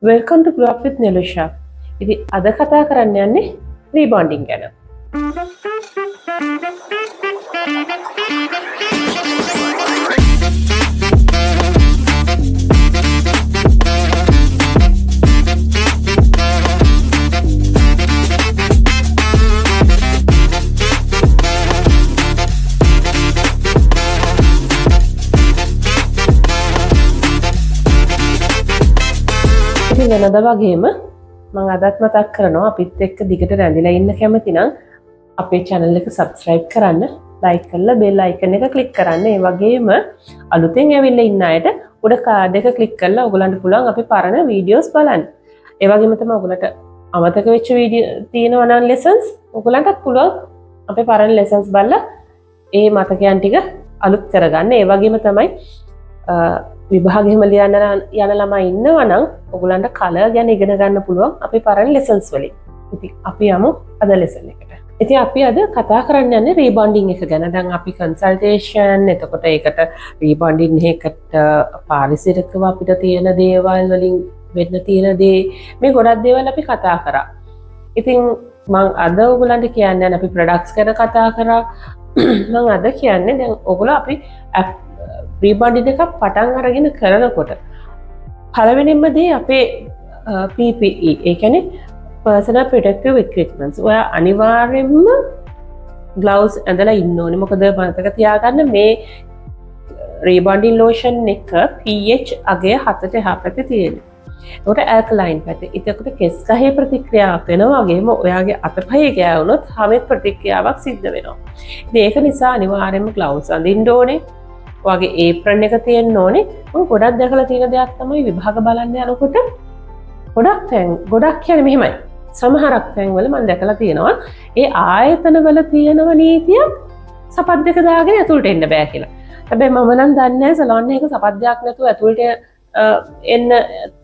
Welcome to Grow Up with Nilusha. ఇది අද කතා කරන්න යන්නේ රීබොන්ඩින් ගැන. වෙනද වගේම මම අදත් මතක් කරනවා අපිත් එක්ක දිගට රැඳිලා ඉන්න කැමති නම් අපේ channel එක subscribe කරන්න, like කරලා bell icon එක click කරන්න. ඒ වගේම අලුතෙන් ඇවිල්ලා ඉන්න අයට උඩ card එක click කරලා ඔයගලන්ට පුළුවන් අපේ පරණ videos බලන්න. ඒ වගේම තමයි ඔයගලට අමතක වෙච්ච වීඩියෝ තියෙනවා නම් lessons ඔයගලන්ටත් පුළුවන් අපේ පරණ lessons බලලා ඒ මතකයන් ටික අලුත් කරගන්න. ඒ වගේම තමයි විභාගෙම ලියන්න යන ළමයි ඉන්නවා නම් ඔයගලන්ට කලර් ගැන ඉගෙන ගන්න පුළුවන් අපේ පරණ lessons වලින්. ඉතින් අපි යමු අද lesson එකට. ඉතින් අපි අද කතා කරන්න යන්නේ rebonding එක ගැන. දැන් අපි consultation එතකොට ඒකට rebonding එකට පාරිසරිකව අපිට තියෙන දේවල් වලින් වෙන්න තියෙන දේ මේ ගොඩක් දේවල් අපි කතා කරා. ඉතින් මම අද ඔයගලන්ට කියන්නේ අපි products ගැන කතා කරා. මම අද කියන්නේ දැන් ඔයගොල්ලෝ අපි rebonding එකක් පටන් අරගෙන කරනකොට පළවෙනිම දේ අපේ PPE ඒ කියන්නේ personal protective equipments. ඔයා අනිවාර්යෙන්ම gloves ඇඳලා ඉන්න ඕනේ. මොකද මතක තියාගන්න මේ rebonding lotion එක pH අගය 7ට එහා පැත්තේ තියෙනවා. ඒකට alkaline පැත්තේ. ඒකට කෙස් ගහේ ප්‍රතික්‍රියාවක් වෙනවා වගේම ඔයාගේ අතපහේ ගෑවුනොත් හැමෙත් ප්‍රතික්‍රියාවක් සිද්ධ වෙනවා. ඉතින් ඒක නිසා අනිවාර්යෙන්ම gloves අඳින්න ඕනේ. වගේ ඒප්‍රන් එක තියෙන්න ඕනේ. මම ගොඩක් දැකලා තියෙන දෙයක් තමයි විභාග බලන්න යනකොට ගොඩක් කියන්නේ මෙහෙමයි. සමහරක් තැන්වල මම දැකලා තියෙනවා ඒ ආයතනවල තියෙනව නීතිය සපත් දෙක දාගෙන ඇතුළට එන්න බෑ කියලා. හැබැයි මම නම් දන්නේ නැහැ සලෝන් එකක සපත් දෙයක් නැතුව ඇතුළට එන්න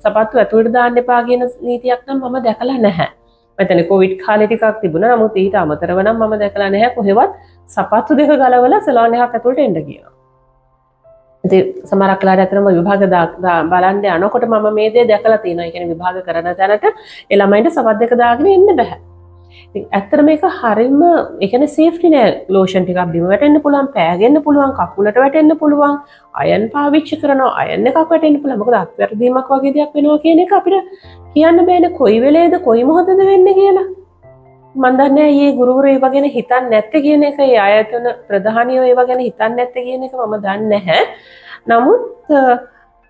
සපත්තු ඇතුළට දාන්න එපා කියන නීතියක් නම් මම දැකලා නැහැ. මම කොවිඩ් කාලේ ටිකක් තිබුණා. නමුත් ඊට අමතරව නම් මම දැකලා නැහැ කොහෙවත් සපත්තු දෙක ගලවලා සලෝන් එකක් ඇතුළට එන්න කියනවා. ඉතින් සමහරක් වෙලාවට ඇත්තටම විභාග බලන්න යනකොට මම මේ දේ දැකලා තියෙනවා. ඒ කියන්නේ විභාග කරන තැනට ඒ ළමයින්ට සපත් දෙක දාගෙන එන්න බෑ. ඉතින් ඇත්තට මේක හරියම ඒ කියන්නේ සේෆ්ටි නෑ. ලෝෂන් ටිකක් බිම වැටෙන්න පුළුවන්, පෑගෙන්න පුළුවන්, කකුලට වැටෙන්න පුළුවන්, අයන් පාවිච්චි කරනවා, අයන් එකක් වැටෙන්න පුළුවන්. මොකද අත්වැරදීමක් වගේ දෙයක් වෙනවා කියන එක අපිට කියන්න බෑනේ කොයි වෙලේද කොයි මොහොතේද වෙන්නේ කියලා. මම දන්නේ මේ ගුරුවරු ඒව ගැන හිතන්නේ නැත්තේ කියන එක, ඒ ආයතන ප්‍රධානියෝ ඒව ගැන හිතන්නේ නැත්තේ කියන එක මම දන්නේ නැහැ. නමුත්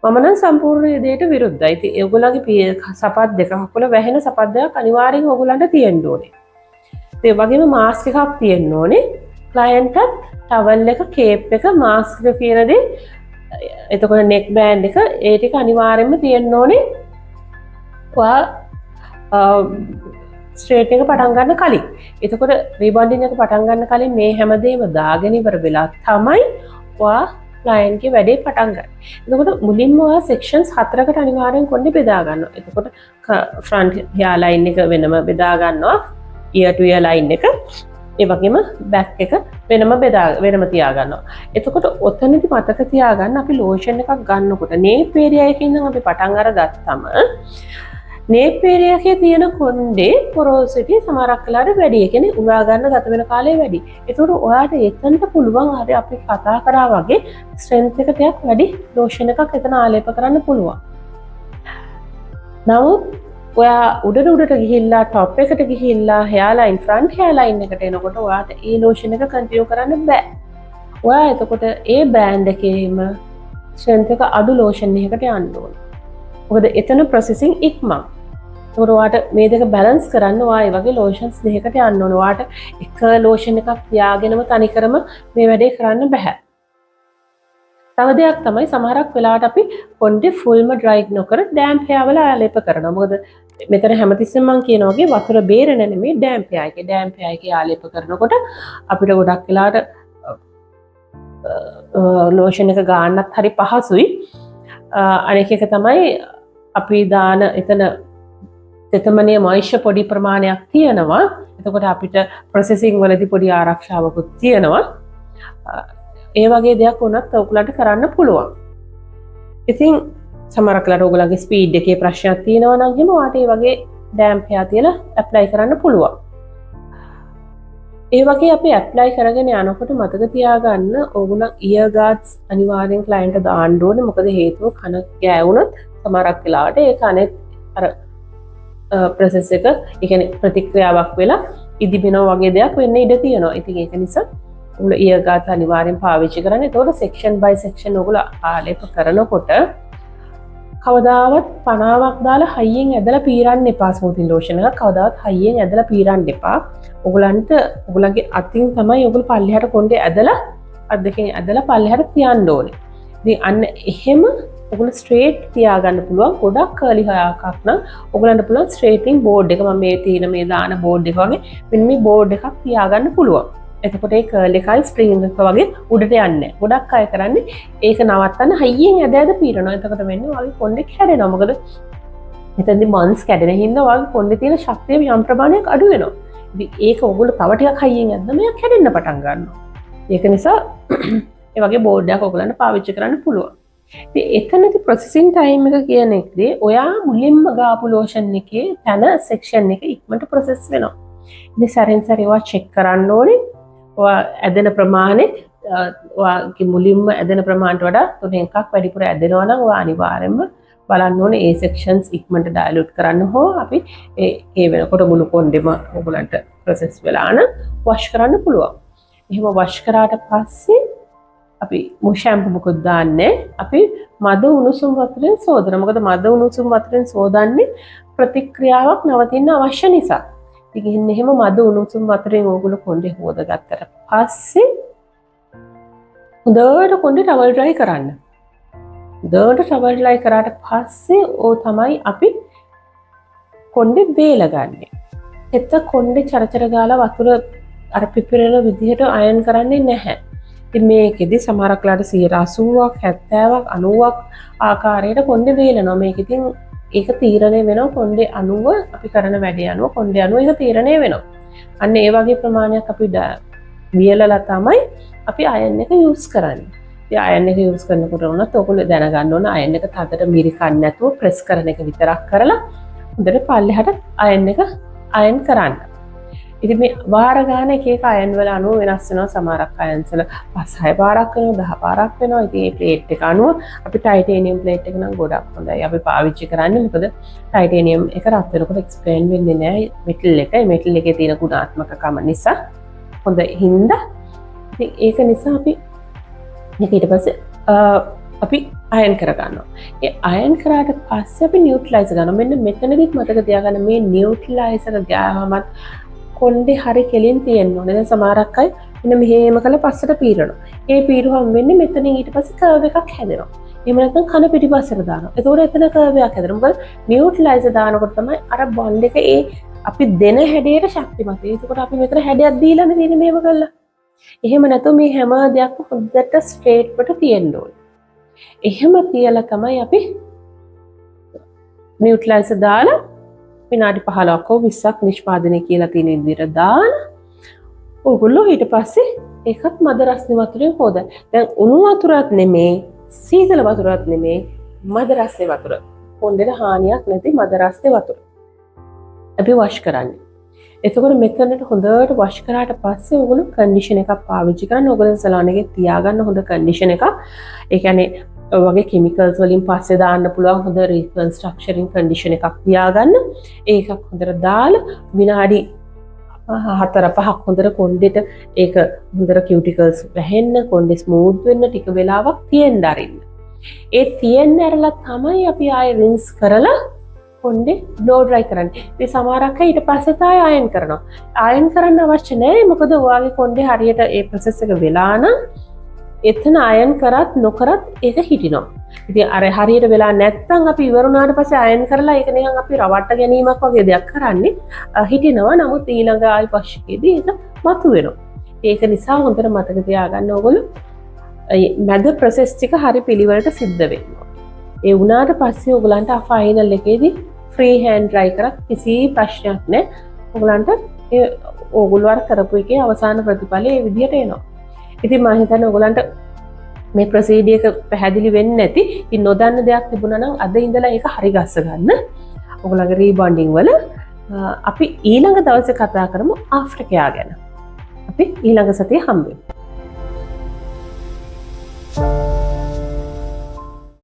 මම නම් සම්පූර්ණ දෙයට විරුද්ධයි. ඉතින් ඒගොල්ලන්ගේ සපත් දෙක කකුල වැහෙන සපත් දෙකක් අනිවාර්යෙන් ඕගොල්ලන්ට තියෙන්න ඕනේ. ඒ වගේම මාස්ක් එකක් තියෙන්න ඕනේ. ක්ලයන්ට්ටත් ටවල් එක, කේප් එක, මාස්ක් එක කියන දේ එතකොට නෙක් බෑන්ඩ් එක ඒ ටික අනිවාර්යෙන්ම තියෙන්න ඕනේ. ස්ට්‍රේට් එක පටන් ගන්න කලින්. එතකොට රීබොන්ඩින් එක පටන් ගන්න කලින් මේ හැමදේම දාගෙන ඉවර වෙලා තමයි ඔයා ක්ලයන්ට්ගේ වැඩේ පටන් ගන්න. එතකොට මුලින්ම ඔයා සෙක්ෂන්ස් 4කට අනිවාර්යෙන් කොණ්ඩේ බෙදා ගන්නවා. එතකොට ෆ්‍රන්ට් හෙයා ලයින් එක වෙනම බෙදා ගන්නවා. ඉයර් ටු ඉයර් ලයින් එක. ඒ වගේම බෑක් එක වෙනම තියා ගන්නවා. එතකොට ඔතනදි මතක තියාගන්න අපි ලෝෂන් එකක් ගන්නකොට නේප් ඒරියා එකේ ඉඳන් අපි පටන් අරගත්තම නේප් ඒරියා එකේ තියෙන කොණ්ඩේ පොරොසිටි සමහරක් වෙලාවට වැඩි. ඒ කියන්නේ උරා ගන්න ගත වෙන කාලය වැඩි. ඒතකොට ඔයාට එතනට පුළුවන් හරි අපි කතා කරා වගේ ස්ට්‍රෙන්ත් එක ටිකක් වැඩි ලෝෂන් එකක් එතන ආලේප කරන්න පුළුවන්. නමුත් ඔයා උඩට ගිහිල්ලා টොප් එකට ගිහිල්ලා hair line front hair line එකට එනකොට ඔයාට ඒ ලෝෂන් එක කන්ටිනියු කරන්න බෑ. ඔයා එතකොට ඒ බෑන්ඩ් එකේම ස්ට්‍රෙන්ත් එක අඩු ලෝෂන් එකකට යන්න ඕනේ. මොකද එතන ප්‍රොසෙසින් ඉක්මන්. ඔයාට මේ දෙක බැලන්ස් කරන්න ඔයා ඒ වගේ ලෝෂන්ස් දෙකකට යන්න ඕන. ඔයාට එක ලෝෂන් එකක් තියාගෙනම තනිකරම මේ වැඩේ කරන්න බෑ. තව දෙයක් තමයි සමහරක් වෙලාවට අපි කොණ්ඩේ ෆුල්ම ඩ්‍රයි නොකර ඩෑම්ප් හෙයා වල ආලේප කරනවා. මොකද මෙතන හැමතිස්සෙම මම කියනවා වගේ වතුර බේරෙන නෙමෙයි ඩෑම්ප් හෙයා එකේ. ඩෑම්ප් හෙයා එකේ ආලේප කරනකොට අපිට ගොඩක් වෙලාවට ලෝෂන් එක ගන්නත් හරි පහසුයි. අනෙක එක තමයි අපි දාන එතන තෙතමනේ මොයිස්චර් පොඩි ප්‍රමාණයක් තියෙනවා. එතකොට අපිට ප්‍රොසෙසිං වලදී පොඩි ආරක්ෂාවකුත් තියෙනවා. ඒ වගේ දෙයක් වුණත් ඔයගලන්ට කරන්න පුළුවන්. ඉතින් සමහරක් වෙලාවට ඔයගලගේ ස්පීඩ් එකේ ප්‍රශ්නයක් තියෙනවා නම් එහෙම ඔයාට ඒ වගේ ඩෑම්ප් එයා තියලා ඇප්ලයි කරන්න පුළුවන්. ඒ වගේ අපි ඇප්ලයි කරගෙන යනකොට මතක තියාගන්න ඕගොල්ලන් ඉයර් ගාඩ්ස් අනිවාර්යෙන් ක්ලයන්ට් දාන්න ඕනේ. මොකද හේතුව කන ගෑවුනොත් සමහරක් වෙලාවට ඒ කනේ අර ප්‍රොසෙස් එක ඒ කියන්නේ ප්‍රතික්‍රියාවක් වෙලා ඉදිබෙනවා වගේ දෙයක් වෙන්න ඉඩ තියෙනවා. ඉතින් ඒක නිසා ඔයගොල්ලෝ ඉයර් ගාඩ්ස් අනිවාර්යෙන් පාවිච්චි කරන්න. ඒතකොට සෙක්ෂන් බයි සෙක්ෂන් ඔයගොල්ලෝ ආලේප කරනකොට කවදාවත් 50ක් දාලා හයියෙන් ඇදලා පීරන්න එපා. ස්මූතින් ලෝෂන් එකක් කවදාවත් හයියෙන් ඇදලා පීරන්න එපා. ඔයගලන්ට ඔයගලගේ අතින් තමයි ඔයගොල්ලෝ පල්ලෙහාට කොණ්ඩේ ඇදලා අත් දෙකෙන් ඇදලා පල්ලෙහාට තියන්න ඕනේ. ඉතින් අන්න එහෙම ඔයගොල්ලෝ ස්ට්‍රේට් තියාගන්න පුළුවන්. ගොඩක් කර්ලි හයක් නම් ඔයගලන්ට පුළුවන් ස්ට්‍රේටින් බෝඩ් එක මම මේ තියෙන මේ දාන බෝඩ් එක වගේ මෙන්න මේ බෝඩ් එකක් තියාගන්න පුළුවන්. එතකොට ඒ කර්ල් එකයි ස්ප්‍රින්ග් එක වගේ උඩට යන්නේ නැහැ. ගොඩක් අය කරන්නේ ඒක නවත්තන්න හයියෙන් ඇද ඇද පීරනවා. එතකොට වෙන්නේ ඔයාගේ කොණ්ඩේ කැඩෙනවා. මොකද එතනදි මන්ස් කැඩෙන හින්දා ඔයාගේ කොණ්ඩේ තියෙන ශක්තිය යම් ප්‍රමාණයක් අඩු වෙනවා. ඉතින් ඒක ඔයගොල්ලෝ තව ටිකක් හයියෙන් ඇද්දම ඒක කැඩෙන්න පටන් ගන්නවා. ඒක නිසා ඒ වගේ බෝඩ් එකක් ඔයගලන්ට පාවිච්චි කරන්න පුළුවන්. ඉතින් එතනදී ප්‍රොසෙසින් ටයිම් එක කියන එකදී ඔයා මුලින්ම ගාපු ලෝෂන් එකේ තන සෙක්ෂන් එක ඉක්මනට ප්‍රොසෙස් වෙනවා. ඉතින් සැරෙන් සැර ඒවා චෙක් කරන්න ඕනේ. ඔයා ඇදෙන ප්‍රමාණය ඔයාගේ මුලින්ම ඇදෙන ප්‍රමාණයට වඩා 3 එකක් වැඩිපුර ඇදෙනවා නම් ඔයා අනිවාර්යයෙන්ම බලන්න ඕනේ ඒ සෙක්ෂන්ස් ඉක්මනට ඩයලූට් කරන්න හෝ අපි ඒ වෙනකොට මුළු කොණ්ඩෙම ඔයගලන්ට ප්‍රොසෙස් වෙලා නම් වොෂ් කරන්න පුළුවන්. එහෙම වොෂ් කරාට පස්සේ අපි මු ෂැම්පු මොකද දාන්නේ? අපි මද උණුසුම් වතුරෙන් සෝදන. මොකද මද උණුසුම් වතුරෙන් සෝදන්නේ ප්‍රතික්‍රියාවක් නවතින්න අවශ්‍ය නිසා. ඉතින් එහෙම මද උණුසුම් වතුරෙන් ඕගොල්ලෝ කොණ්ඩේ හොදගත්තට පස්සේ හොඳට කොණ්ඩේ ටවල් ඩ්‍රයි කරන්න. හොඳට ටවල් ඩ්‍රයි කරාට පස්සේ ඕ තමයි අපි කොණ්ඩේ වේලගන්නේ. එතකොට කොණ්ඩේ චරචර ගාලා වතුර අර පිපිරෙන විදිහට අයන් කරන්නේ නැහැ. ඉතින් මේකෙදි සමහරක් වෙලාවට 80ක් 70ක් 90ක් ආකාරයට කොණ්ඩේ වේලනවා. මේක ඉතින් ඒක තීරණය වෙනවා කොණ්ඩේ අණුව අපි කරන වැඩේ අනුව කොණ්ඩේ අණුව ඒක තීරණය වෙනවා. අන්න ඒ වගේ ප්‍රමාණයක් අපි වියලලා තමයි අපි අයන් එක යූස් කරන්නේ. ඉතින් අයන් එක යූස් කරනකොට උනත් ඔයගොල්ලෝ දැනගන්න ඕන අයන් එක තදට මිරිකන්නේ නැතුව ප්‍රෙස් කරන එක විතරක් කරලා හොඳට පල්ලෙහාට අයන් එක අයන් කරන්න. ඉතින් මේ වාර ගන්න එක එක අයන් වල අණුව වෙනස් වෙනවා. සමහරක් අයන්ස් වල 5-6 පාරක් වෙනවා 10 පාරක් වෙනවා. ඉතින් මේ ප්ලේට් එක අණුව අපි ටයිටේනියම් ප්ලේට් එක නම් ගොඩක් හොඳයි. අපි පාවිච්චි කරන්නේ මොකද ටයිටේනියම් එක රත් වෙනකොට එක්ස්පෑන්ඩ් වෙන්නේ නැහැ මෙටල් එක. මෙටල් එකේ තියෙන ගුණාත්මකකම නිසා හොඳ හින්දා ඉතින් ඒක නිසා අපි මේක ඊට පස්සේ අපි අයන් කරගන්නවා. ඒ අයන් කරාට පස්සේ අපි නියුට්‍රලයිස් කරනවා. මෙන්න මෙතනදිත් මතක තියාගන්න මේ නියුට්‍රලයිසර් ගෑවමත් කොණ්ඩේ හරි කෙලින් තියෙන්න ඕනේ. දැන් සමහරක් අය මෙන්න මෙහෙම කළා පස්සට පීරනවා. ඒ පීරුවම වෙන්නේ මෙතනින් ඊට පස්සේ කර්ව් එකක් හැදෙනවා. එහෙම නැත්නම් කන පිටිපස්සට දානවා. ඒතකොට එතන කර්ව් එකක් හැදෙනවා. මොකද නියුට්‍රලයිසර් දානකොට තමයි අර බොන්ඩ් එක ඒ අපි දෙන හැඩයට ශක්තිමත්. ඒකකොට අපි මෙතන හැඩයක් දීලානේ තියෙන්නේ මේව කළා. එහෙම නැත්නම් මේ හැම දෙයක්ම හොඳට ස්ට්‍රේට් වට තියෙන්න ඕනේ. එහෙම තියලා තමයි අපි නියුට්‍රලයිසර් දාලා විනාඩි 15ක් හෝ 20ක් නිෂ්පාදනය කියලා තියෙන විදිහට දාලා ඕගොල්ලෝ ඊට පස්සේ ඒකත් මද රස්නේ වතුරෙන් හොදන්න. දැන් උණු වතුරත් නෙමේ සීතල වතුරත් නෙමේ මද රස්නේ වතුර. කොණ්ඩේට හානියක් නැති මද රස්නේ වතුර. අපි වොෂ් කරන්නේ. එතකොට මෙතනට හොඳට වොෂ් කරාට පස්සේ ඕගොල්ලෝ කන්ඩිෂන් එකක් පාවිච්චි කරන්න. ඕගොල්ලෝ සලෝන් එකේ තියාගන්න හොඳ කන්ඩිෂන් එකක්. ඒ කියන්නේ ඔය වගේ කිමිකල්ස් වලින් පස්සේ දාන්න පුළුවන් හොඳ රීකන්ස්ට්‍රක්චරින් කන්ඩිෂන් එකක් තියාගන්න. ඒකක් හොඳට දාලා විනාඩි 4-5ක් හොඳට කොණ්ඩෙට ඒක හොඳට කියුටිකල්ස් වැහෙන්න කොණ්ඩේ ස්මූත් වෙන්න ටික වෙලාවක් තියෙන්න අරින්න. ඒ තියෙන්න ඇරලා තමයි අපි ආයෙ රින්ස් කරලා කොණ්ඩේ බ්ලෝ ඩ්‍රයි කරන්නේ. ඉතින් සමහරක් අය ඊට පස්සේ තමයි අයන් කරනවා. අයන් කරන්න අවශ්‍ය නැහැ. මොකද ඔයාගේ කොණ්ඩේ හරියට ඒ ප්‍රොසෙස් එක වෙලා නම් එතන අයන් කරත් නොකරත් ඒක හිටිනවා. ඉතින් අර හරියට වෙලා නැත්නම් අපි ඉවරුණාට පස්සේ අයන් කරලා ඒක නිකන් අපි රවට්ට ගැනීමක් වගේ දෙයක් කරන්නේ හිටිනවා. නමුත් ඊළඟ ආයි පස්කේදී ඒක මතුවෙනවා. ඒක නිසා හොඳට මතක තියාගන්න ඕගොල්ලෝ මැද ප්‍රොසෙස් ටික හරි පිළිවෙලට සිද්ධ වෙනවා. ඒ වුණාට පස්සේ ඕගලන්ට ෆයිනල් එකේදී ෆ්‍රී හෑන්ඩ් ඩ්‍රයි කරත් කිසි ප්‍රශ්නයක් නැහැ. ඕගලන්ට ඒ ඕගොල්ලෝ අර කරපු එකේ අවසාන ප්‍රතිඵලය ඒ විදිහට එනවා. ඉතින් මම හිතන්නේ ඔයගලන්ට මේ ප්‍රසීඩිය එක පැහැදිලි වෙන්නේ නැති ඉතින් නොදන්න දෙයක් තිබුණා නම් අද ඉඳලා ඒක හරි ගස්ස ගන්න. ඔයගොල්ලන්ගේ රීබොන්ඩින් වල අපි ඊළඟ දවසේ කතා කරමු ආෆ්ටර් කෙයා ගැන. අපි ඊළඟ සතියේ හම්බෙමු.